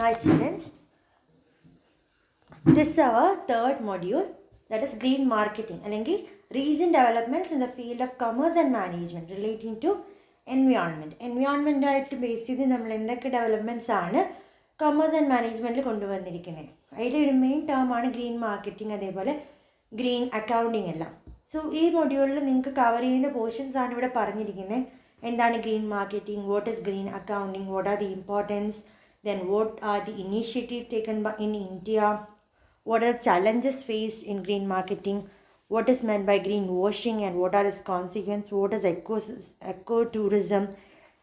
Hi students, this is our third module, that is green marketing അല്ലെങ്കിൽ recent developments in the field of commerce and management relating to environment. Environment ആയിട്ട് base ചെയ്ത് നമ്മൾ എന്തൊക്കെ developments ആണ് commerce and മാനേജ്മെൻറ്റിൽ കൊണ്ടുവന്നിരിക്കുന്നത്. അതിലൊരു main ടേമാണ് green marketing, അതേപോലെ green accounting എല്ലാം. സോ ഈ മൊഡ്യൂളിൽ നിങ്ങൾക്ക് കവർ ചെയ്യുന്ന പോർഷൻസ് ആണ് ഇവിടെ പറഞ്ഞിരിക്കുന്നത്. എന്താണ് green marketing, what is green accounting, what are the importance, then what are the initiatives taken in India, what are the challenges faced in green marketing, what is meant by greenwashing and what are its consequences, what is ecotourism.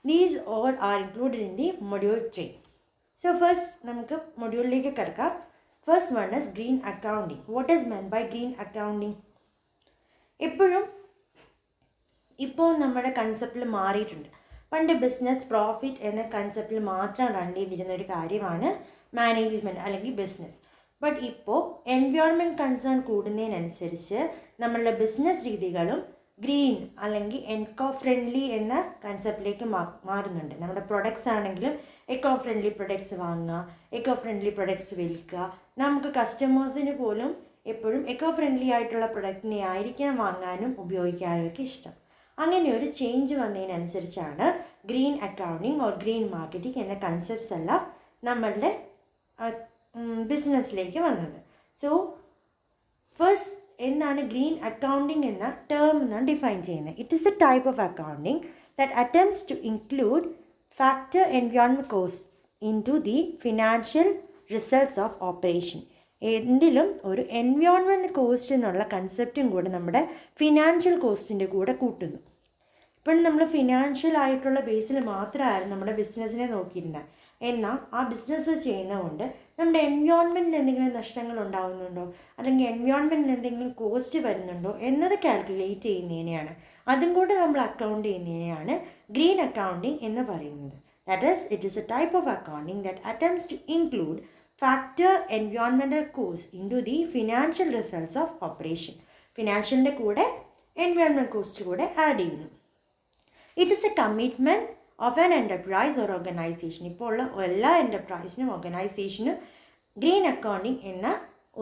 These all are included in the module 3. So first നമുക്ക് മൊഡ്യൂളിലേക്ക് കിടക്കാം. First one is green accounting. What is meant by green accounting? ഇപ്പോൾ നമ്മുടെ കൺസെപ്റ്റിൽ മാറിയിട്ടുണ്ട്. പണ്ട് business profit എന്ന കൺസെപ്റ്റിൽ മാത്രം run ചെയ്തിരുന്ന ഒരു കാര്യമാണ് മാനേജ്മെൻറ്റ് അല്ലെങ്കിൽ ബിസിനസ്. ബട്ട് ഇപ്പോൾ എൻവയോൺമെൻറ്റ് കൺസേൺ കൂടുന്നതിനനുസരിച്ച് നമ്മളുടെ ബിസിനസ് രീതികളും ഗ്രീൻ അല്ലെങ്കിൽ എൻകോ ഫ്രണ്ട്ലി എന്ന കൺസെപ്റ്റിലേക്ക് മാറുന്നുണ്ട്. നമ്മുടെ പ്രൊഡക്ട്സ് ആണെങ്കിലും എക്കോ ഫ്രണ്ട്ലി പ്രൊഡക്ട്സ് വാങ്ങുക, എക്കോ ഫ്രണ്ട്ലി പ്രൊഡക്ട്സ് വിൽക്കുക. നമുക്ക് കസ്റ്റമേഴ്സിന് പോലും എപ്പോഴും എക്കോ ഫ്രണ്ട്ലി ആയിട്ടുള്ള പ്രൊഡക്റ്റിനെ ആയിരിക്കണം വാങ്ങാനും ഉപയോഗിക്കാനും ഒക്കെ ഇഷ്ടം. അങ്ങനെ ഒരു ചേഞ്ച് വന്നതിനനുസരിച്ചാണ് green accounting or green marketing എന്ന കൺസെപ്റ്റ്സ് എല്ലാം നമ്മളുടെ ബിസിനസ്സിലേക്ക് വന്നത്. സോ ഫസ്റ്റ് എന്താണ് ഗ്രീൻ അക്കൗണ്ടിങ് എന്ന ടേം എന്നാണ് ഡിഫൈൻ ചെയ്യുന്നത്. It is a type of accounting that attempts to include factor environment costs into the financial results of operation. എന്തിലും ഒരു എൻവയോൺമെൻറ്റ് കോസ്റ്റ് എന്നുള്ള കൺസെപ്റ്റും കൂടെ നമ്മുടെ ഫിനാൻഷ്യൽ കോസ്റ്റിൻ്റെ കൂടെ കൂട്ടുന്നു. ഇപ്പോഴും നമ്മൾ ഫിനാൻഷ്യൽ ആയിട്ടുള്ള ബേസിൽ മാത്രമായിരുന്നു നമ്മുടെ ബിസിനസ്സിനെ നോക്കിയിരുന്നത്. എന്നാൽ ആ ബിസിനസ് ചെയ്യുന്നതുകൊണ്ട് നമ്മുടെ എൻവയോൺമെൻറ്റിന് എന്തെങ്കിലും നഷ്ടങ്ങൾ ഉണ്ടാകുന്നുണ്ടോ, അല്ലെങ്കിൽ എൻവയോൺമെൻറ്റിന് എന്തെങ്കിലും കോസ്റ്റ് വരുന്നുണ്ടോ എന്നത് കാൽക്കുലേറ്റ് ചെയ്യുന്നതിനെയാണ്, അതും കൂടെ നമ്മൾ അക്കൗണ്ട് ചെയ്യുന്നതിനെയാണ് ഗ്രീൻ അക്കൗണ്ടിങ് എന്ന് പറയുന്നത്. That is it is a type of accounting that attempts to include factor environmental cost into the financial results of operation. ഫിനാൻഷ്യലിൻ്റെ കൂടെ എൻവയോൺമെൻറ്റ് കോസ്റ്റ് കൂടെ ആഡ് ചെയ്യുന്നു. It is a commitment of an enterprise or organization. ഇപ്പോൾ ഉള്ള എല്ലാ എൻ്റർപ്രൈസിനും ഓർഗനൈസേഷനും green accounting എന്ന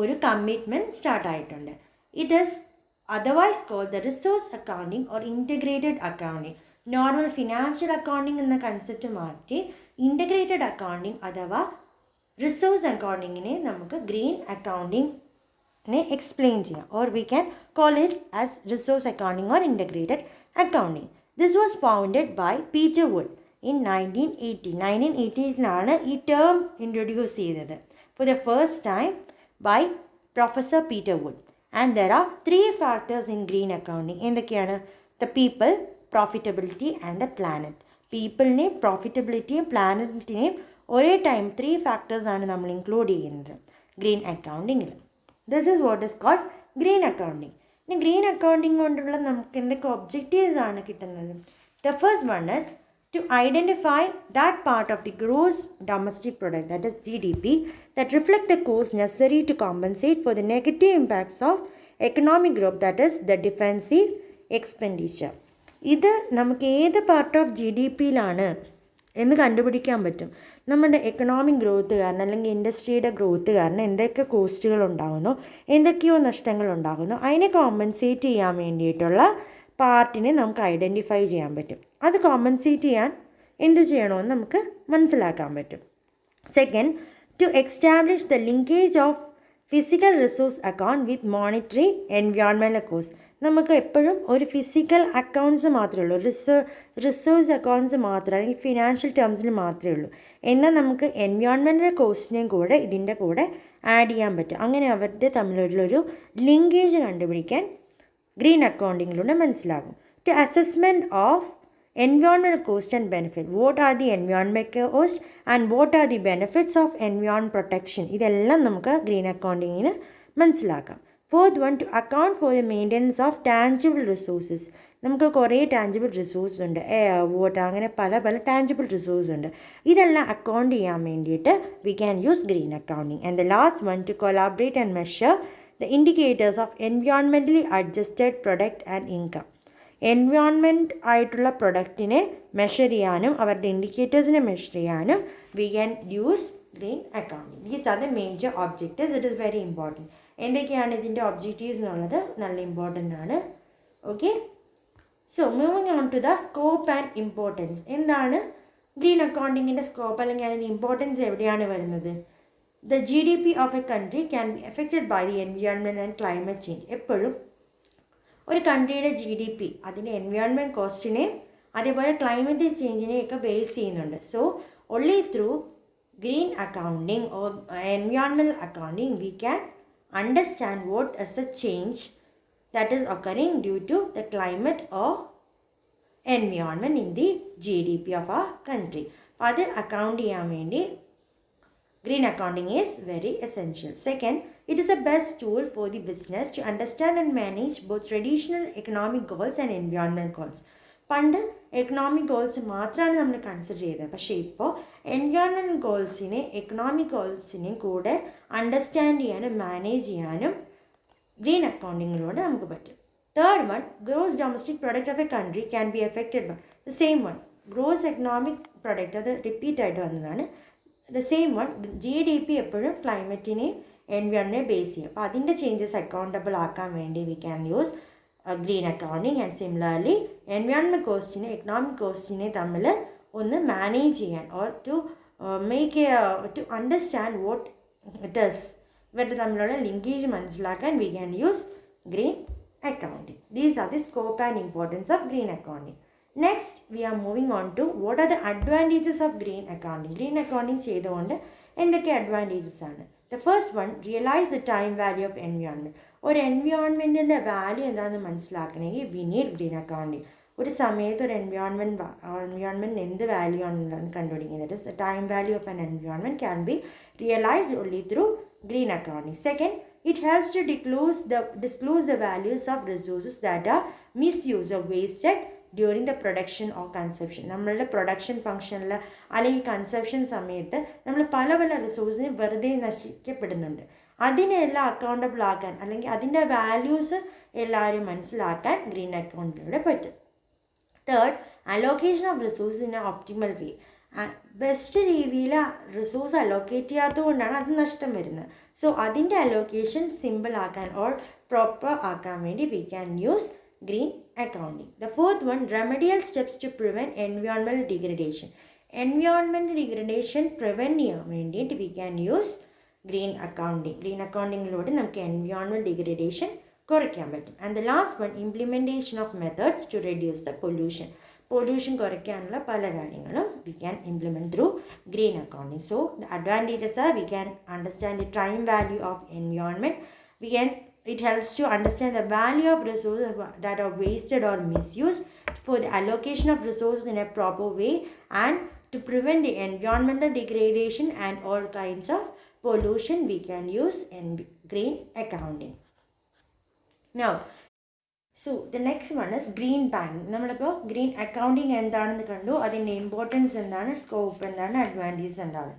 ഒരു കമ്മിറ്റ്മെൻറ്റ് സ്റ്റാർട്ടായിട്ടുണ്ട്. It is otherwise called the resource accounting or integrated accounting. Normal financial accounting എന്ന കൺസെപ്റ്റ് മാറ്റി ഇൻറ്റഗ്രേറ്റഡ് അക്കൗണ്ടിങ് അഥവാ റിസോഴ്സ് അക്കൗണ്ടിങ്ങിനെ നമുക്ക് ഗ്രീൻ അക്കൗണ്ടിങ്ങിനെ എക്സ്പ്ലെയിൻ ചെയ്യാം, or we can call it as resource accounting or integrated accounting. This was founded by Peter Wood in 1980. 1980 ഈ term introduce ചെയ്തത് for the first time by professor Peter Wood. And there are 3 factors in green accounting. എന്തൊക്കെയാണ്? The people, profitability and the planet. പീപ്പിളിനെയും പ്രോഫിറ്റബിലിറ്റിയും പ്ലാനറ്റിനെയും ഒരേ time 3 ഫാക്ടേഴ്സാണ് നമ്മൾ include ചെയ്യുന്നത് ഗ്രീൻ അക്കൗണ്ടിങ്ങിൽ. This is what is called green accounting. ഇനി ഗ്രീൻ അക്കൗണ്ടിങ് കൊണ്ടുള്ള നമുക്ക് എന്തൊക്കെ ഒബ്ജക്റ്റീവ്സ് ആണ് കിട്ടുന്നത്? The first one is to identify that part of the gross domestic product, that is GDP, that reflect the cost necessary to compensate for the negative impacts of economic growth, that is the defensive expenditure. ഇത് നമുക്ക് ഏത് part of GDPയിലാണ് എന്ന് കണ്ടുപിടിക്കാൻ പറ്റും. നമ്മുടെ economic growth കാരണം അല്ലെങ്കിൽ ഇൻഡസ്ട്രിയുടെ growth കാരണം എന്തൊക്കെ കോസ്റ്റുകൾ ഉണ്ടാകുന്നു, എന്തൊക്കെയോ നഷ്ടങ്ങൾ ഉണ്ടാകുന്നു, അതിനെ കോമ്പൻസേറ്റ് ചെയ്യാൻ വേണ്ടിയിട്ടുള്ള പാർട്ടിനെ നമുക്ക് ഐഡൻറ്റിഫൈ ചെയ്യാൻ പറ്റും. അത് കോമ്പൻസേറ്റ് ചെയ്യാൻ എന്ത് ചെയ്യണമെന്ന് നമുക്ക് മനസ്സിലാക്കാൻ പറ്റും. Second, to establish the linkage of physical resource account with monetary environmental cost. നമുക്ക് എപ്പോഴും ഒരു ഫിസിക്കൽ അക്കൗണ്ട്സ് മാത്രമേ ഉള്ളൂ, റിസോഴ്സ് അക്കൗണ്ട്സ് മാത്രം അല്ലെങ്കിൽ ഫിനാൻഷ്യൽ ടേംസിൽ മാത്രമേ ഉള്ളൂ. എന്നാൽ നമുക്ക് എൻവയോൺമെൻറ്റൽ കോസ്റ്റിനെയും കൂടെ ഇതിൻ്റെ കൂടെ ആഡ് ചെയ്യാൻ പറ്റും. അങ്ങനെ അവരുടെ തമ്മിലുള്ളൊരു ലിങ്കേജ് കണ്ടുപിടിക്കാൻ ഗ്രീൻ അക്കൗണ്ടിങ്ങിലൂടെ മനസ്സിലാകും. To assessment of environmental cost and benefit. What are the environmental cost and what are the benefits of environment protection? ഇതെല്ലാം നമുക്ക് ഗ്രീൻ അക്കൗണ്ടിങ്ങിന് മനസ്സിലാക്കാം. Fourth one, to account for the maintenance of tangible resources. നമുക്ക് കുറേ tangible resource ഉണ്ട്, air, water, അങ്ങനെ പല tangible resource ഉണ്ട്. ഇതെല്ലാം അക്കൗണ്ട് ചെയ്യാൻ വേണ്ടിയിട്ട് we can use green accounting. And the last one, to collaborate and measure the indicators of എൻവയോൺമെൻ്റലി adjusted product and income. Environment ആയിട്ടുള്ള പ്രൊഡക്റ്റിനെ മെഷർ ചെയ്യാനും അവരുടെ ഇൻഡിക്കേറ്റേഴ്സിനെ മെഷർ ചെയ്യാനും we can use green accounting. These are the major objectives. It is very important. എന്തൊക്കെയാണ് ഇതിൻ്റെ objectives എന്നുള്ളത് നല്ല ഇമ്പോർട്ടൻ്റ് ആണ്. Okay, so moving on to the scope and importance. എന്താണ് ഗ്രീൻ അക്കൗണ്ടിങ്ങിൻ്റെ സ്കോപ്പ് അല്ലെങ്കിൽ അതിൻ്റെ ഇമ്പോർട്ടൻസ് എവിടെയാണ് വരുന്നത്? The GDP of a country can be affected by the environment and climate change. എപ്പോഴും ഒരു കൺട്രിയുടെ GDP അതിൻ്റെ എൻവയോൺമെൻറ്റ് കോസ്റ്റിനെയും അതേപോലെ ക്ലൈമറ്റ് ചേഞ്ചിനെയൊക്കെ ബേസ് ചെയ്യുന്നുണ്ട്. So only through green accounting or environmental accounting we can understand what is the change that is occurring due to the climate or environment in the GDP of our country. അപ്പോൾ അത് account ചെയ്യാൻ വേണ്ടി green accounting is very essential. Second, it is the best tool for the business to understand and manage both traditional economic goals and environmental goals. പണ്ട് economic goals മാത്രമാണ് നമ്മൾ consider ചെയ്തത്. പക്ഷേ ഇപ്പോൾ എൻവയോൺമെൻറ്റ് ഗോൾസിനെ എക്കണോമിക് ഗോൾസിനെയും കൂടെ understand ചെയ്യാനും manage ചെയ്യാനും green അക്കൗണ്ടിങ്ങിലൂടെ നമുക്ക് പറ്റും. Third one, gross domestic product of a country can be affected by the same one. Gross economic product അത് റിപ്പീറ്റ് ആയിട്ട് വന്നതാണ്. ദ സെയിം വൺ, GDP എപ്പോഴും ക്ലൈമറ്റിനെയും എൻവയോൺമെൻറ്റിനെ ബേസ് ചെയ്യും. അപ്പോൾ അതിൻ്റെ ചേഞ്ചസ് അക്കൗണ്ടബിൾ ആക്കാൻ വേണ്ടി we can use green accounting. And similarly environment കോസ്റ്റിനെ എക്കണോമിക് കോസ്റ്റിനെ തമ്മിൽ ഒന്ന് മാനേജ് ചെയ്യാൻ or to to understand what it is, ഇവരുടെ തമ്മിലുള്ള ലിങ്കേജ് മനസ്സിലാക്കാൻ we can use green accounting. These are the scope and importance of green accounting. Next we are moving on to what are the advantages of green accounting. Green accounting ചെയ്തുകൊണ്ട് എന്തൊക്കെ advantages ആണ്? The first one, realise the time value of environment. ഒരു എൻവയോൺമെൻറ്റിൻ്റെ value എന്താണെന്ന് മനസ്സിലാക്കണമെങ്കിൽ we need green accounting. ഒരു സമയത്ത് ഒരു എൻവയോൺമെൻറ്റിന് എന്ത് വാല്യൂ ആണെന്നുള്ളതെന്ന് കണ്ടുപിടിക്കുന്നത്. The time value of an environment can be realised only through green accounting. Second, it helps to disclose the values of resources that are misused or wasted during the production or consumption. നമ്മളുടെ production ഫംഗ്ഷനിൽ അല്ലെങ്കിൽ consumption സമയത്ത് നമ്മൾ പല പല റിസോഴ്സിനെ വെറുതെ നശിക്കപ്പെടുന്നുണ്ട്. അതിനെല്ലാം accountable ആക്കാൻ അല്ലെങ്കിൽ അതിൻ്റെ വാല്യൂസ് എല്ലാവരും മനസ്സിലാക്കാൻ ഗ്രീൻ അക്കൗണ്ടിലൂടെ പറ്റും. Third, allocation of resource in a optimal way. Best രീതിയിൽ റിസോഴ്സ് അലോക്കേറ്റ് ചെയ്യാത്തതുകൊണ്ടാണ് അത് നഷ്ടം വരുന്നത്. സോ അതിൻ്റെ അലോക്കേഷൻ സിമ്പിൾ ആക്കാൻ ഓർ പ്രോപ്പർ ആക്കാൻ വേണ്ടി we can use green accounting. The fourth one, remedial steps to prevent environmental degradation. Environmental degradation prevent ചെയ്യാൻ വേണ്ടിയിട്ട് we can use green accounting. Green അക്കൗണ്ടിങ്ങിലൂടെ നമുക്ക് എൻവയോൺമെൻറ്റൽ ഡിഗ്രഡേഷൻ കുറയ്ക്കാൻ പറ്റും. And the last one, implementation of methods to reduce the pollution. Pollution കുറയ്ക്കാനുള്ള പല കാര്യങ്ങളും we can implement through green accounting. So the advantages are we can understand the time value of environment. It helps to understand the value of resources that are wasted or misused, for the allocation of resources in a proper way, and to prevent the environmental degradation and all kinds of pollution. We can use green accounting. Now, so the next one is green banking. നമ്മളിപ്പോൾ green accounting എന്താണെന്ന് കണ്ടു, അതിൻ്റെ importance എന്താണ്, scope എന്താണ്, advantages എന്താണ്.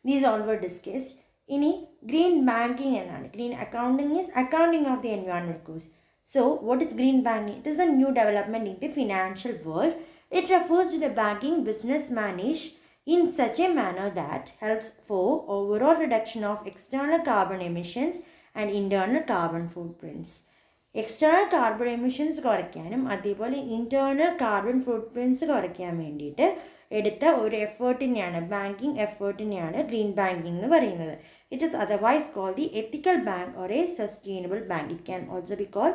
These all were discussed. ഇനി green banking എന്നാണ്. Green accounting is accounting of the environment cost. So what is green banking? It is a new development in the financial world. It refers to the banking business manage in such a manner that helps for overall reduction of external carbon emissions and internal carbon footprints. External carbon emissions കുറയ്ക്കാനും അതേപോലെ internal carbon ഫുട് prints കുറയ്ക്കാൻ വേണ്ടിയിട്ട് എടുത്ത ഒരു എഫേർട്ടിനെയാണ്, banking എഫേർട്ടിനെയാണ് green banking എന്ന് പറയുന്നത്. It is otherwise call the ethical bank or A sustainable bank. It can also be call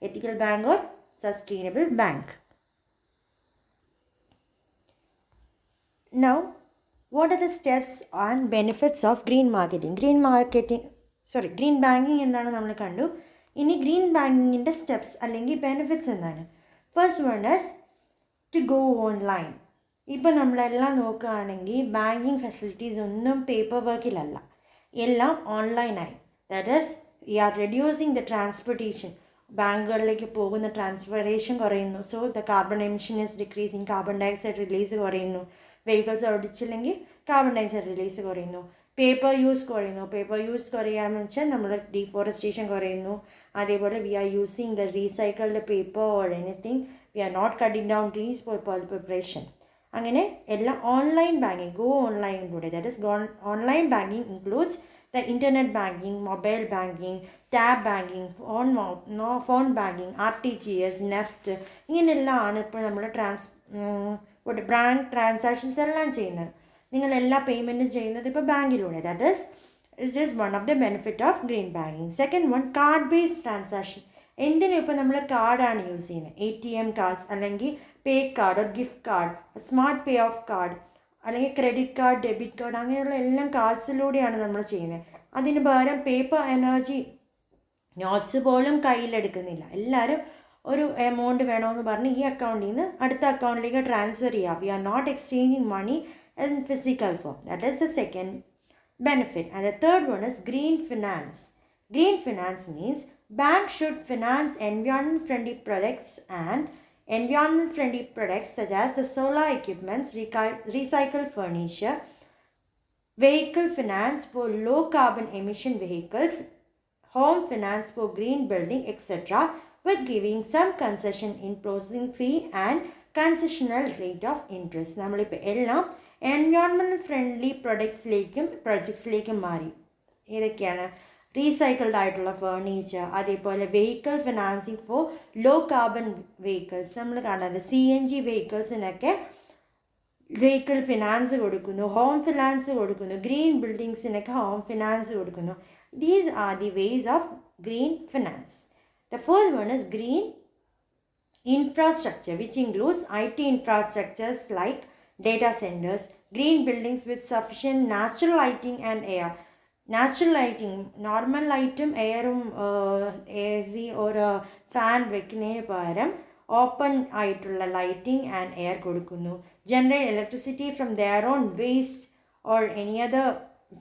ethical bank or sustainable bank. Now, what are the steps and benefits of green marketing? Green banking എന്താണ് നമ്മൾ കണ്ടു. ഇനി green ബാങ്കിങ്ങിൻ്റെ steps അല്ലെങ്കിൽ benefits എന്താണ്? First one is to go online. ഇപ്പോൾ നമ്മളെല്ലാം നോക്കുകയാണെങ്കിൽ ബാങ്കിങ് ഫെസിലിറ്റീസ് ഒന്നും പേപ്പർ വർക്കിലല്ല, എല്ലാം ഓൺലൈനായി. That is we are reducing the transportation. ബാങ്കുകളിലേക്ക് പോകുന്ന ട്രാൻസ്പോർട്ടേഷൻ കുറയുന്നു. So the carbon emission is decreasing. Carbon dioxide release കുറയുന്നു. വെഹിക്കിൾസ് ഓടിച്ചില്ലെങ്കിൽ കാർബൺ ഡയോക്സൈഡ് റിലീസ് കുറയുന്നു. പേപ്പർ യൂസ് കുറയുന്നു. പേപ്പർ യൂസ് കുറയാന്ന് വെച്ചാൽ നമ്മൾ ഡീഫോറസ്റ്റേഷൻ കുറയുന്നു. അതേപോലെ we are using the recycled paper or anything We are not cutting down trees for preparation. അങ്ങനെ എല്ലാം ഓൺലൈൻ ബാങ്കിങ്, ഗോ ഓൺലൈനിലൂടെ. That is online banking includes the internet banking, mobile banking, tab banking, phone banking, RTGS, NEFT, ഇങ്ങനെയെല്ലാമാണ് ഇപ്പോൾ നമ്മൾ bank transactions എല്ലാം ചെയ്യുന്നത്. നിങ്ങളെല്ലാ പേയ്മെൻറ്റും ചെയ്യുന്നത് ഇപ്പോൾ ബാങ്കിലൂടെ. That is one of the benefit of green banking. Second one, card based transaction. എന്തിനും ഇപ്പോൾ നമ്മൾ കാർഡാണ് യൂസ് ചെയ്യുന്നത്. ATM കാർഡ്സ്, അല്ലെങ്കിൽ പേ കാർഡ്, ഒരു gift card, smart pay of card, അല്ലെങ്കിൽ ക്രെഡിറ്റ് കാർഡ്, ഡെബിറ്റ് കാർഡ്, അങ്ങനെയുള്ള എല്ലാം കാർഡ്സിലൂടെയാണ് നമ്മൾ ചെയ്യുന്നത്. അതിന് പകരം പേപ്പർ എനർജി നോട്ട്സ് പോലും കയ്യിലെടുക്കുന്നില്ല. എല്ലാവരും ഒരു എമൗണ്ട് വേണമെന്ന് പറഞ്ഞ് ഈ അക്കൗണ്ടിൽ നിന്ന് അടുത്ത അക്കൗണ്ടിലേക്ക് ട്രാൻസ്ഫർ ചെയ്യുക. We are not exchanging money in physical form. That is the second benefit. And the third one is green finance. Green finance means banks should finance environment friendly products and environment friendly products such as the solar equipments, recycled furniture, vehicle finance for low carbon emission vehicles, home finance for green building, etc., with giving some concession in processing fee and concessional rate of interest. നമ്മളിപ്പോൾ എല്ലാം environmental friendly പ്രൊജക്ട്സിലേക്കും മാറി. ഏതൊക്കെയാണ്? Recycled ആയിട്ടുള്ള furniture, അതേപോലെ vehicle financing for low carbon vehicles. നമ്മൾ കാണുന്നത് CNG വെഹിക്കിൾസിനൊക്കെ vehicle finance കൊടുക്കുന്നു, ഹോം ഫിനാൻസ് കൊടുക്കുന്നു, ഗ്രീൻ ബിൽഡിങ്സിനൊക്കെ ഹോം ഫിനാൻസ് കൊടുക്കുന്നു. These are the ways of green finance. The fourth one is green infrastructure, which includes IT infrastructures like data centers, green buildings with sufficient natural lighting and air. Natural lighting, normal lightum air AC or fan വെക്കുന്നതിന് പകരം open ആയിട്ടുള്ള lighting and air കൊടുക്കുന്നു. Generate electricity from their own waste or any other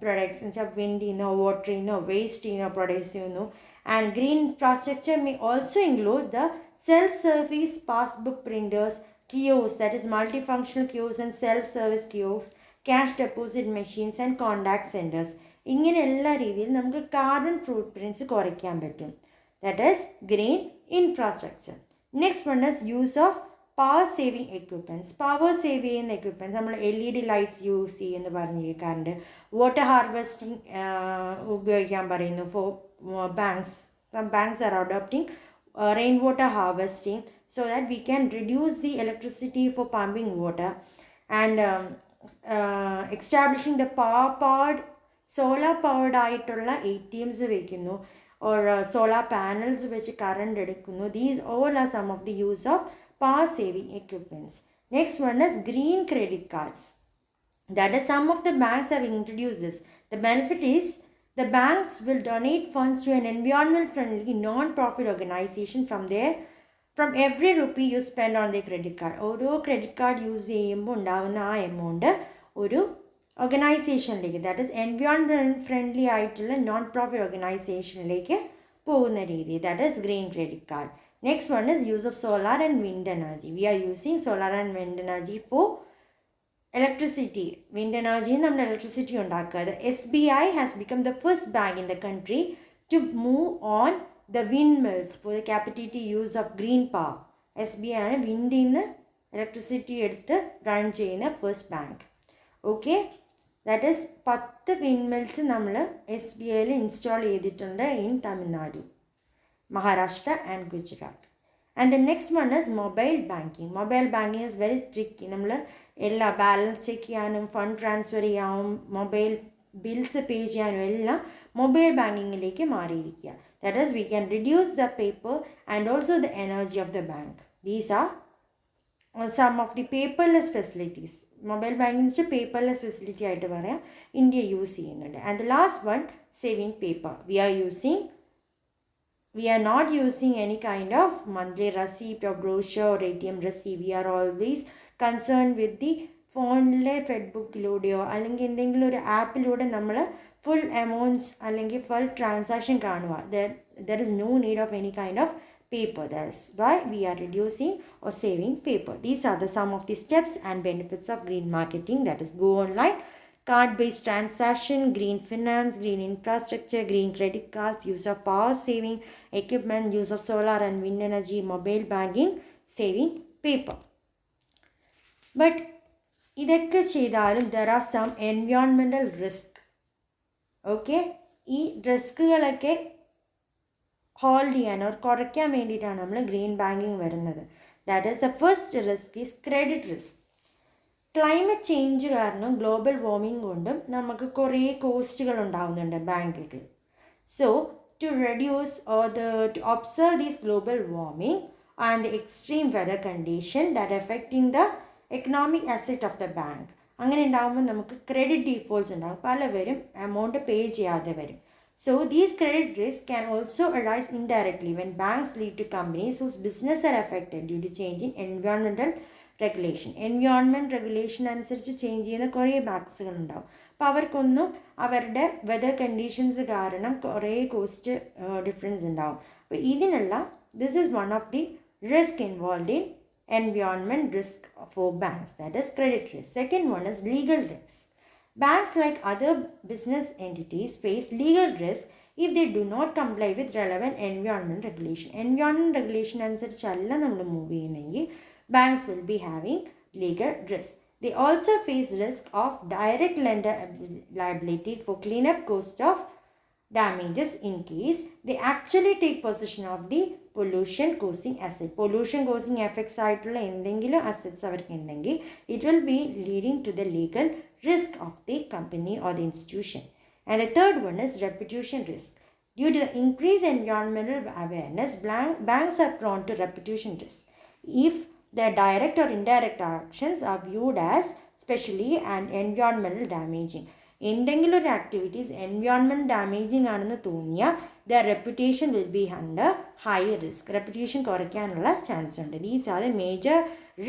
products എന്ന് വെച്ചാൽ വിൻഡിന്നോ വാട്ടറിന്നോ വേസ്റ്റിന്നോ produce ചെയ്യുന്നു. And green infrastructure may also include the self-service passbook printers, kiosks, that is multifunctional kiosks and self-service kiosks, cash deposit machines and contact centers. ഇങ്ങനെ എല്ലാ രീതിയിലും നമുക്ക് carbon ഫുട് prints കുറയ്ക്കാൻ പറ്റും. That is green infrastructure. Next one is use of power saving equipments. Power save ചെയ്യുന്ന equipments നമ്മൾ LED lights use ചെയ്യുമെന്ന് പറഞ്ഞ് കേൾക്കാറുണ്ട്. വാട്ടർ ഹാർവെസ്റ്റിംഗ് ഉപയോഗിക്കാൻ പറയുന്നു for banks. Some banks are adopting rainwater harvesting so that we can reduce the electricity for pumping water, and establishing the solar powered ആയിട്ടുള്ള ATMs വയ്ക്കുന്നു, or solar panels വെച്ച് current എടുക്കുന്നു. These all are some of the use of power saving equipments. Next one is green credit cards. That is, some of the banks have introduced this. The benefit is the banks will donate funds to an environment-friendly non-profit organization from every rupee you spend on their credit card. ഓരോ credit card use ചെയ്യുമ്പോൾ ഉണ്ടാകുന്ന ആ amount ഒരു ഓർഗനൈസേഷനിലേക്ക്, that is environment friendly ആയിട്ടുള്ള non profit ഓർഗനൈസേഷനിലേക്ക് പോകുന്ന രീതി. That is green credit card. Next one is use of solar and wind energy. We are using solar and wind energy for electricity. Wind energy നമ്മൾ electricity ഉണ്ടാക്കുക. The SBI has become the first bank in the country to move on the windmills for the capacity use of green power. SBI ആണ് വിൻഡിൽ നിന്ന് electricity എടുത്ത് run ചെയ്യുന്ന first bank. Okay, that is 10 windmills നമ്മൾ SBIയിൽ install ചെയ്തിട്ടുണ്ട് in Tamil Nadu, Maharashtra and Gujarat. And the next one is mobile banking. Mobile banking is very tricky. നമ്മൾ എല്ലാ balance check ചെയ്യാനും ഫണ്ട് ട്രാൻസ്ഫർ ചെയ്യാനും മൊബൈൽ ബിൽസ് പേ ചെയ്യാനും എല്ലാം മൊബൈൽ ബാങ്കിങ്ങിലേക്ക് മാറിയിരിക്കുക. That is we can reduce the paper and also the energy of the bank. These are some of the paperless facilities. Mobile banking വെച്ചാൽ paperless facility ആയിട്ട് പറയാം, India use ചെയ്യുന്നുണ്ട്. And the last one, saving paper. We are not using any kind of monthly receipt or brochure or ATM receipt. We are always concerned with the ഫോണിലെ ഫെഡ്ബുക്കിലൂടെയോ അല്ലെങ്കിൽ എന്തെങ്കിലും ഒരു ആപ്പിലൂടെ നമ്മൾ ഫുൾ എമൗണ്ട്സ് അല്ലെങ്കിൽ ഫുൾ ട്രാൻസാക്ഷൻ കാണുക. There is no need of any kind of paper. That's why we are reducing or saving paper. These are some of the steps and benefits of green marketing. That is, go online, card-based transaction, green finance, green infrastructure, green credit cards, use of power saving equipment, use of solar and wind energy, mobile banking, saving paper. But ഇതൊക്കെ ചെയ്താലും there are some environmental risk. Okay, ഈ റിസ്കുകളൊക്കെ hold ചെയ്യാൻ or കുറയ്ക്കാൻ വേണ്ടിയിട്ടാണ് നമ്മൾ green banking വരുന്നത്. That is the first risk is credit risk. Climate change കാരണം global warming കൊണ്ടും നമുക്ക് കുറേ കോസ്റ്റുകൾ ഉണ്ടാകുന്നുണ്ട് ബാങ്കുകൾ. So to reduce or to observe these global warming and the extreme weather condition that affecting the economic asset of the bank, അങ്ങനെ ഉണ്ടാകുമ്പോൾ നമുക്ക് ക്രെഡിറ്റ് ഡീഫോൾട്ട്സ് ഉണ്ടാകും. പലവരും എമൗണ്ട് പേ ചെയ്യാതെ വരും. So these credit risks can also arise indirectly when banks lead to companies whose business are affected due to changing environmental regulation. Environment regulation അനുസരിച്ച് change ചെയ്യുന്ന കുറേ ബാങ്ക്സുകൾ ഉണ്ടാവും. അപ്പോൾ അവർക്കൊന്നും അവരുടെ വെതർ കണ്ടീഷൻസ് കാരണം കുറേ കോസ്റ്റ് ഡിഫറൻസ് ഉണ്ടാവും. അപ്പോൾ ഇതിനെല്ലാം this is one of the risk involved in environment risk for banks, that is credit risk. Second one is legal risk. Banks, like other business entities, face legal risk if they do not comply with relevant environment regulation. Environment regulation അനുസരിച്ചല്ല നമ്മൾ move ചെയ്യുന്നെങ്കിൽ banks will be having legal risk. They also face risk of direct lender liability for cleanup cost of damages in case they actually take possession of the pollution causing asset. Pollution causing effects ആയിട്ടുള്ള എന്തെങ്കിലും assets അവർക്ക് ഉണ്ടെങ്കിൽ it will be leading to the legal risk of the company or the institution. And the third one is reputation risk. Due to the increased environmental awareness, banks are prone to reputation risk if their direct or indirect actions are viewed as specially and environmental damaging. എന്തെങ്കിലും ഒരു activities environment damaging ആണെന്ന് തോന്നിയാൽ the reputation will be under high risk. Reputation കുറയ്ക്കാനുള്ള chance ഉണ്ട്. These are the major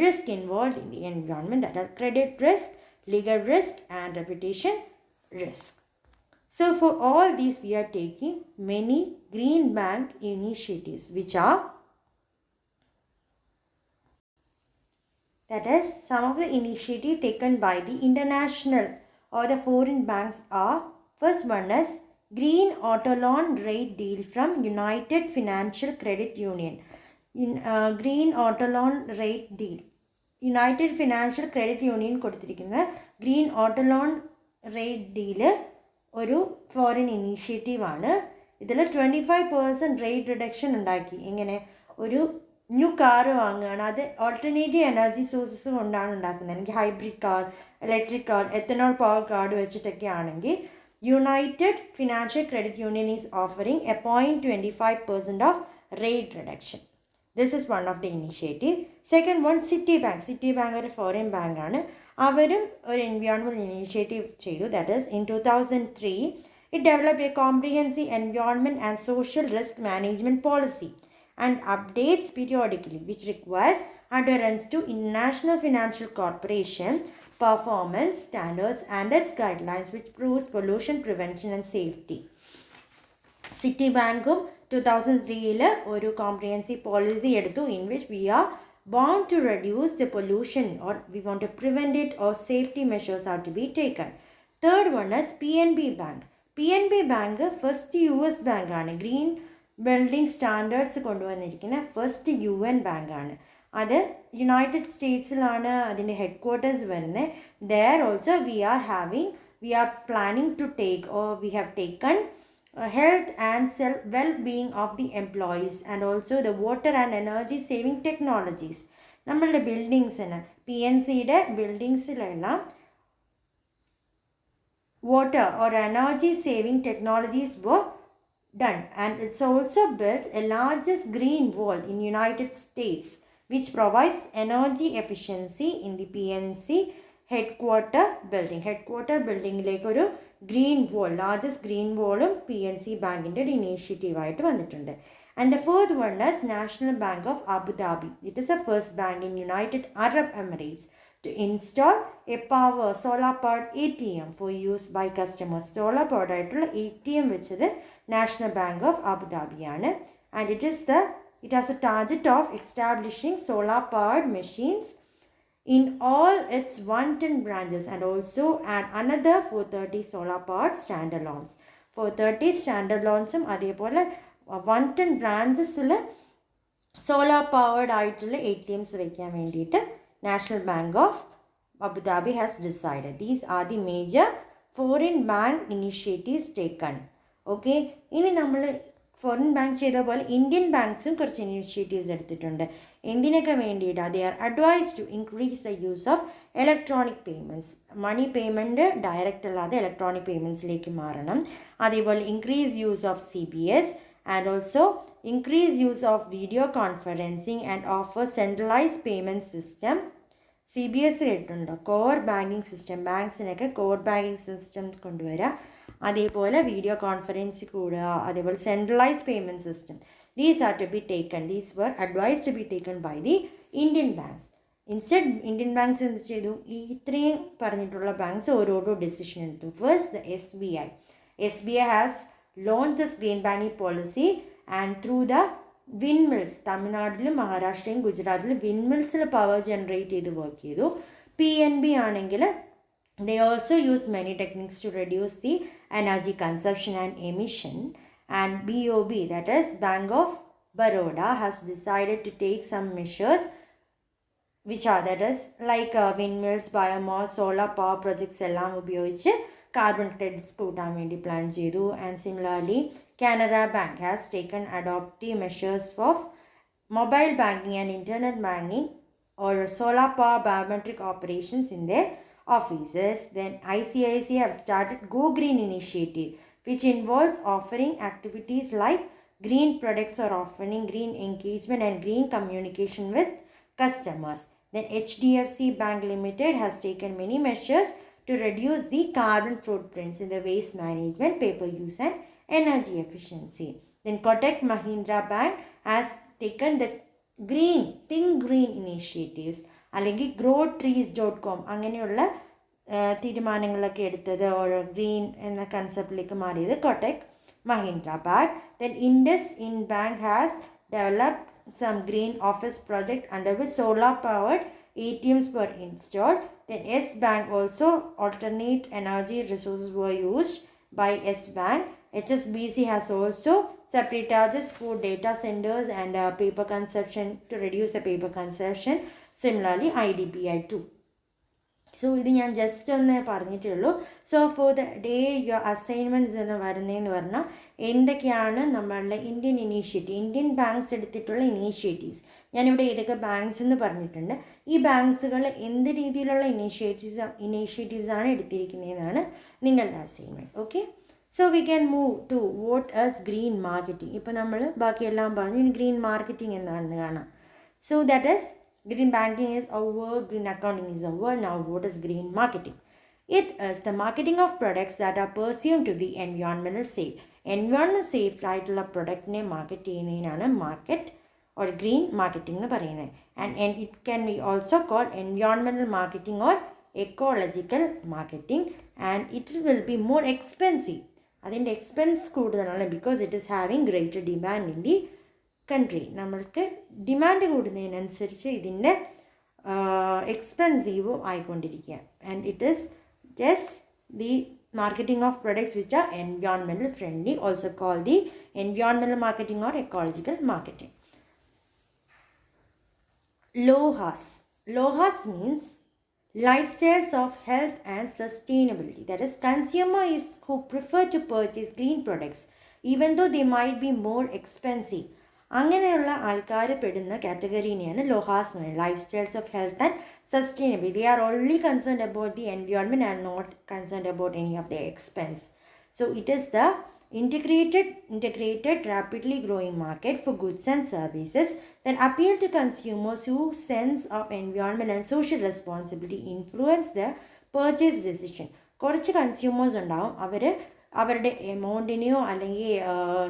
risk involve in the environment, that are credit risk, legal risk and reputation risk. So for all these we are taking many green bank initiatives, which are, that is, some of the initiative taken by the international or the foreign banks are, first one is green auto loan rate deal from United Financial Credit Union. Green auto loan rate deal, united financial credit union കൊടുത്തിരിക്കുന്ന green auto loan rate deal ഒരു foreign ഇനീഷ്യേറ്റീവാണ്. ഇതിൽ 25% rate reduction ഉണ്ടാക്കി. എങ്ങനെ? ഒരു new car വാങ്ങുകയാണ്, അത് alternative energy sources കൊണ്ടാണ് ഉണ്ടാക്കുന്നത്. എനിക്ക് hybrid car, electric car, ethanol power card വെച്ചിട്ടൊക്കെ ആണെങ്കിൽ united financial credit union is offering a 0.25% of rate reduction. This is one of the initiative. Second one, Citibank. Citibank ഒരു foreign ബാങ്കാണ്. അവരും ഒരു environment initiative ചെയ്തു. That is in 2003 it developed a comprehensive environment and social risk management policy and updates periodically, which requires adherence to International Financial Corporation performance standards and its guidelines, which proves pollution prevention and safety. Citibank 2003 ഒരു comprehensive policy എടുത്തു, in which we are bound to reduce the pollution or we want to prevent it, or safety measures are to be taken. Third one is PNB Bank. PNB Bank first US ബാങ്കാണ്. Green building standards കൊണ്ടുവന്നിരിക്കുന്ന first UN ബാങ്കാണ്. അത് united സ്റ്റേറ്റ്സിലാണ് അതിൻ്റെ headquarters വരുന്നത്. There also we are planning to take, or we have taken health and well-being of the employees and also the water and energy saving technologies. നമ്മളുടെ ബിൽഡിങ്സിന് PNCയുടെ ബിൽഡിങ്സിലെല്ലാം water or energy saving technologies were done, and it's also built a largest green wall in United States which provides energy efficiency in the PNC headquarter buildingലേക്ക് ഒരു green wall, largest green വോളും PNC ബാങ്കിൻ്റെ ഒരു ഇനീഷ്യേറ്റീവായിട്ട് വന്നിട്ടുണ്ട്. And the fourth one is National Bank of Abu Dhabi. It is the first bank in United Arab Emirates to install a solar powered ATM for use by customers. solar powered ആയിട്ടുള്ള ATM വെച്ചത് national bank of അബുദാബിയാണ്. And it has a target of establishing solar powered machines in all its 110 branches and also add another 430 solar powered standalones. 430 standalonesum അതേപോലെ 110 ബ്രാഞ്ചസിൽ solar powered ആയിട്ടുള്ള ATMs വയ്ക്കാൻ വേണ്ടിയിട്ട് national bank of Abu Dhabi has decided. These are the major foreign bank initiatives taken. Okay, ഇനി നമ്മൾ foreign bank ചെയ്ത പോലെ Indian ബാങ്ക്സും കുറച്ച് initiatives എടുത്തിട്ടുണ്ട്. എന്തിനൊക്കെ വേണ്ടിയിട്ട്? They are advise to increase the use of electronic payments. Money payment direct അല്ലാതെ electronic പേയ്മെൻറ്റ്സിലേക്ക് മാറണം. അതേപോലെ increase use of CBS and also increase use of video conferencing and offer centralized payment system. CBS കേട്ടിട്ടുണ്ടോ? Core banking system. ബാങ്ക്സിനൊക്കെ core banking system കൊണ്ടുവരിക. അതേപോലെ video conference കൂടുക. അതേപോലെ centralised payment system. These are to be taken. These were advise to be taken by the Indian banks. Instead Indian banks എന്ത് ചെയ്തു? ഈ ഇത്രയും പറഞ്ഞിട്ടുള്ള ബാങ്ക്സ് ഓരോരോ ഡിസിഷൻ എടുത്തു. First the SBI. SBI has launched this green banking policy and through the windmills, തമിഴ്നാട്ടിലും മഹാരാഷ്ട്രയും ഗുജറാത്തിലും വിൻമിൽസിൽ power generate ചെയ്ത് വർക്ക് ചെയ്തു. PNB ആണെങ്കിൽ they also use many techniques to reduce the energy consumption and emission. And BOB, that is Bank of Baroda, has decided to take some measures which are, that is like windmills, biomass, solar power projects എല്ലാം ഉപയോഗിച്ച് carbon credits കൂട്ടാൻ വേണ്ടി plan ചെയ്തു. And similarly Canara bank has taken adoptive measures of mobile banking and internet banking or solar power biometric operations in the offices. Then ICICI have started Go Green initiative, which involves offering activities like green products or offering green engagement and green communication with customers. Then HDFC Bank Limited has taken many measures to reduce the carbon footprints in the waste management, paper use and energy efficiency. Then Kotak Mahindra Bank has taken the Think Green initiatives. അല്ലെങ്കിൽ growtrees.com അങ്ങനെയുള്ള തീരുമാനങ്ങളൊക്കെ എടുത്തത് ഓരോ green എന്ന കൺസെപ്റ്റിലേക്ക് മാറിയത് Kotak Mahindra bank. Then IndusInd bank has developed some green office project under which solar powered ATMs were installed. Then S Bank also alternate energy resources were used by S Bank. HSBC has also separate for data centers and paper consumption to reduce the paper consumption. Similarly IDBI too. So ഇത് ഞാൻ just ഒന്ന് പറഞ്ഞിട്ടേ ഉള്ളൂ. So for the day your assignments എന്ന് വരുന്നതെന്ന് പറഞ്ഞാൽ എന്തൊക്കെയാണ് നമ്മളുടെ ഇന്ത്യൻ ബാങ്ക്സ് എടുത്തിട്ടുള്ള ഇനീഷ്യേറ്റീവ്സ്. ഞാനിവിടെ ഏതൊക്കെ ബാങ്ക്സ് എന്ന് പറഞ്ഞിട്ടുണ്ട്. ഈ ബാങ്ക്സുകൾ എന്ത് രീതിയിലുള്ള ഇനീഷ്യേറ്റീവ്സാണ് എടുത്തിരിക്കുന്നതെന്നാണ് നിങ്ങളുടെ assignment. Okay, so we can move to what is green marketing. ഇപ്പോൾ നമ്മൾ ബാക്കിയെല്ലാം പറഞ്ഞു. ഇനി ഗ്രീൻ മാർക്കറ്റിംഗ് എന്താണെന്ന് കാണാം. So that is green banking is over, green accounting is over. Now what is green marketing? It is the marketing of products that are perceived to be environmental safe. Environmental safe ആയിട്ടുള്ള പ്രൊഡക്റ്റിനെ market ചെയ്യുന്നതിനാണ് market or green marketing എന്ന് പറയുന്നത്. And it can be also called environmental marketing or ecological marketing, and it will be more expensive. അതിൻ്റെ expense കൂടുതലാണ് because it is having greater demand in the country. നമ്മൾക്ക് demand കൂടുന്നതിനനുസരിച്ച് ഇതിൻ്റെ എക്സ്പെൻസീവും ആയിക്കൊണ്ടിരിക്കുക. And it is just the marketing of products which are environmental friendly, also call the environmental marketing or ecological marketing. LOHAS means lifestyles of health and sustainability. That is, consumers who prefer to purchase green products even though they might be more expensive. അങ്ങനെയുള്ള ആൾക്കാർ പെടുന്ന കാറ്റഗറീനെയാണ് LOHAS എന്ന് പറയുന്നത്. Lifestyles of health and sustainability. They are only concerned about the environment and not concerned about any of the expense. So it is the integrated rapidly growing market for goods and services that appeal to consumers whose sense of environment and social responsibility influence their purchase decision. കുറച്ച് consumers ഉണ്ടാവും, അവരുടെ എമൗണ്ടിനെയോ അല്ലെങ്കിൽ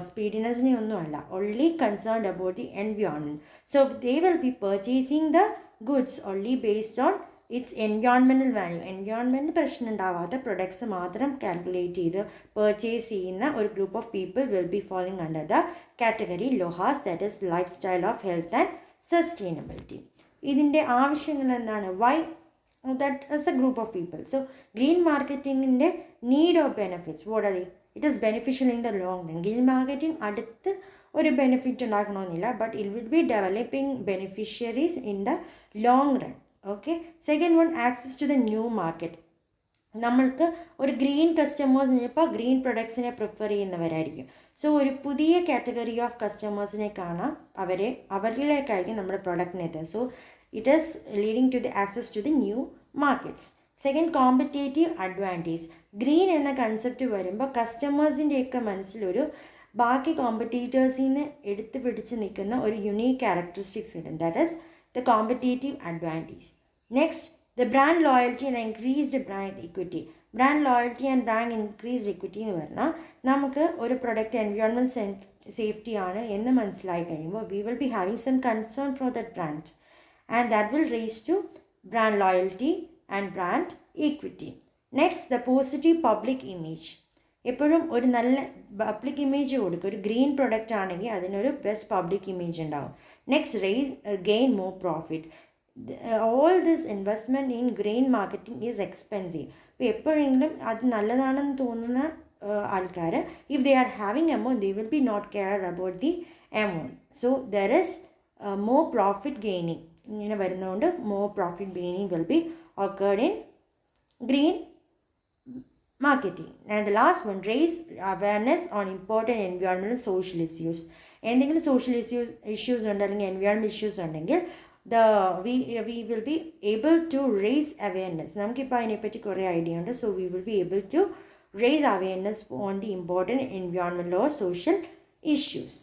സ്പീഡിനെസ്സിനെയോ ഒന്നും അല്ല, only concerned about the environment. So they will be purchasing the goods only based on its environmental value. Environment പ്രശ്നം ഉണ്ടാവാത്ത പ്രൊഡക്ട്സ് മാത്രം കാൽക്കുലേറ്റ് ചെയ്ത് പർച്ചേസ് ചെയ്യുന്ന ഒരു group of people will be following under the category LOHAS, that is life style of health and sustainability. ഇതിൻ്റെ ആവശ്യങ്ങൾ എന്താണ്? Why that is a group of people. So green marketing in the need or benefits, what are they? It is beneficial in the long run. Green marketing അടുത്ത് ഒരു benefit ഉണ്ടാക്കണമെന്നില്ല, but it will be developing beneficiaries in the long run. Okay. Second one, access to the new market. നമ്മൾക്ക് ഒരു green customers ഇപ്പോൾ green പ്രൊഡക്ട്സിനെ prefer ചെയ്യുന്നവരായിരിക്കും. സോ ഒരു പുതിയ കാറ്റഗറി ഓഫ് കസ്റ്റമേഴ്സിനെ കാണാം, അവരിലേക്കായിരിക്കും നമ്മുടെ പ്രൊഡക്റ്റിനെ എത്തുക. So it is leading to the access to the new markets. Second, competitive advantage. Green എന്ന കൺസെപ്റ്റ് വരുമ്പോൾ കസ്റ്റമേഴ്സിൻ്റെയൊക്കെ മനസ്സിലൊരു ബാക്കി കോമ്പറ്റീറ്റേഴ്സിൽ നിന്ന് എടുത്ത് പിടിച്ച് നിൽക്കുന്ന ഒരു യുണീക്ക് ക്യാരക്ടറിസ്റ്റിക്സ് കിട്ടും. That is the competitive advantage. Next, the brand loyalty and increased brand equity. Brand loyalty and brand increased equity എന്ന് പറഞ്ഞാൽ നമുക്ക് ഒരു പ്രൊഡക്റ്റ് എൻവയോൺമെൻറ്റ് സേഫ്റ്റി ആണ് എന്ന് മനസ്സിലായി കഴിയുമ്പോൾ we will be having some concern for that brand and that will raise to brand loyalty and brand equity. Next, the positive public image. എപ്പോഴും ഒരു നല്ല പബ്ലിക് ഇമേജ് കൊടുക്കുക. ഒരു ഗ്രീൻ പ്രൊഡക്റ്റ് ആണെങ്കിൽ അതിനൊരു ബെസ്റ്റ് പബ്ലിക് ഇമേജ് ഉണ്ടാവും. Next, gain more profit. all this investment in green marketing is expensive. അപ്പോൾ എപ്പോഴെങ്കിലും അത് നല്ലതാണെന്ന് തോന്നുന്ന ആൾക്കാർ, if they are having amount, they will be not care about the amount. So there is more profit gaining. ഇങ്ങനെ വരുന്നതുകൊണ്ട് more profit gaining will be occurred in green marketing. And the last one, raise awareness on important environmental social issues. എന്തെങ്കിലും social issues ഉണ്ടെങ്കിൽ environment issues ഉണ്ടെങ്കിൽ we will be able to raise awareness. നമുക്കിപ്പോൾ അതിനെപ്പറ്റി കുറേ idea ഉണ്ട്. So we will be able to raise awareness on the important environmental or social issues.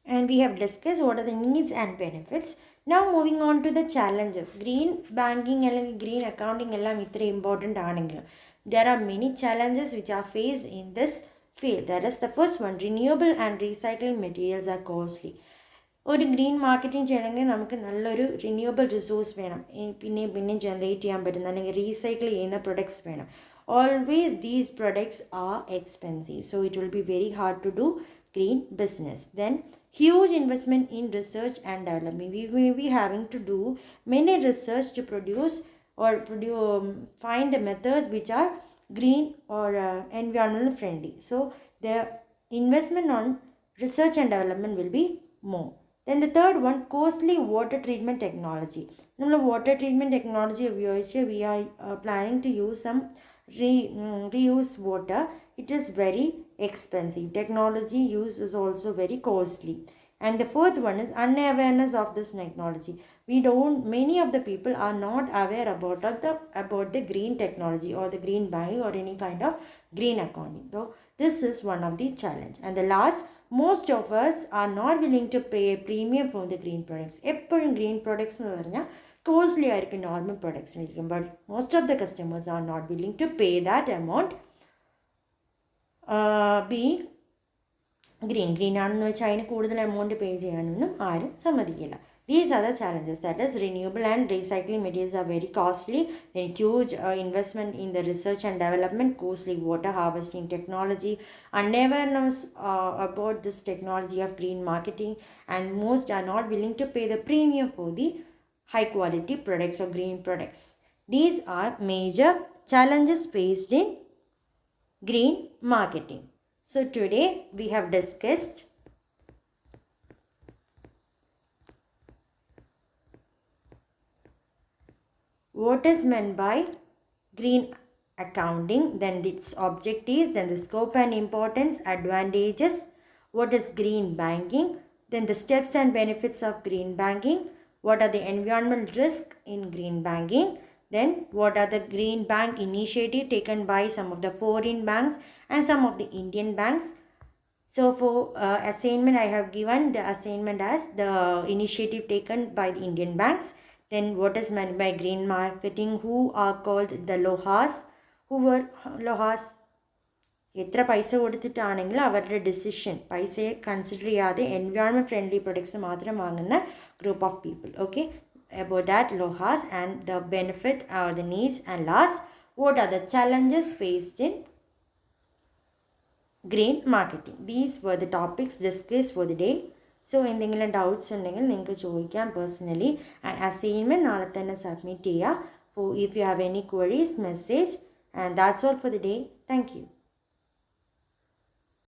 And we have discussed what are the needs and benefits. Now moving on to the challenges. Green banking അല്ലെങ്കിൽ green accounting എല്ലാം ഇത്ര important ആണെങ്കിലും there are many challenges which are faced in this field. That is the first one, renewable and recycled materials are costly. ഒരു green marketing ചെയ്യണമെങ്കിൽ നമുക്ക് നല്ലൊരു renewable resource വേണം, പിന്നെ ജനറേറ്റ് ചെയ്യാൻ പറ്റുന്ന അല്ലെങ്കിൽ റീസൈക്കിൾ ചെയ്യുന്ന പ്രൊഡക്ട്സ് വേണം. Always these products are expensive, so it will be very hard to do green business. Then huge investment in research and development. We will be having to do many research to produce or find the methods which are green or environmental friendly. So the investment on research and development will be more. Then the third one, costly water treatment technology. നമ്മൾ water treatment technology ഉപയോഗിച്ച് we are planning to use some reuse water. It is very expensive. Technology use is also very costly. And the fourth one is unawareness of this technology. Many of the people are not aware about the green technology or the green banking or any kind of green accounting. So this is one of the challenge. And the last, most of us are not willing to pay a premium for the green products. എപ്പോഴും green products എന്ന് പറഞ്ഞാൽ costly ആയിരിക്കും normal പ്രൊഡക്ട്സിനായിരിക്കും, but most of the customers are not willing to pay that amount being green ആണെന്ന് വെച്ചാൽ അതിന് കൂടുതൽ amount pay ചെയ്യാനൊന്നും ആരും സമ്മതിക്കില്ല. These are the challenges, that is renewable and recycling materials are very costly, then huge investment in the research and development, costly water harvesting technology, unawareness about this technology of green marketing, and most are not willing to pay the premium for the high quality products or green products. These are major challenges faced in green marketing. So today we have discussed what is meant by green accounting, then its objectives, then the scope and importance, advantages, what is green banking, then the steps and benefits of green banking, what are the environmental risks in green banking, then what are the green bank initiative taken by some of the foreign banks and some of the Indian banks. So for assignment, I have given the assignment as the initiative taken by the Indian banks. Then what is meant by green marketing, who are called the Lohas, who were Lohas. എത്ര പൈസ കൊടുത്തിട്ടാണെങ്കിലും അവരുടെ decision പൈസയെ consider ചെയ്യാതെ environment friendly products മാത്രം വാങ്ങുന്ന group of people. Okay, about that Lohas and the benefit or the needs. And last, what are the challenges faced in green marketing. These were the topics discussed for the day. So എന്തെങ്കിലും doubts ഉണ്ടെങ്കിൽ നിങ്ങൾക്ക് ചോദിക്കാം personally. And assignment നാളെ തന്നെ submit ചെയ്യുക. For if you have any queries message And that's all for the day. Thank you.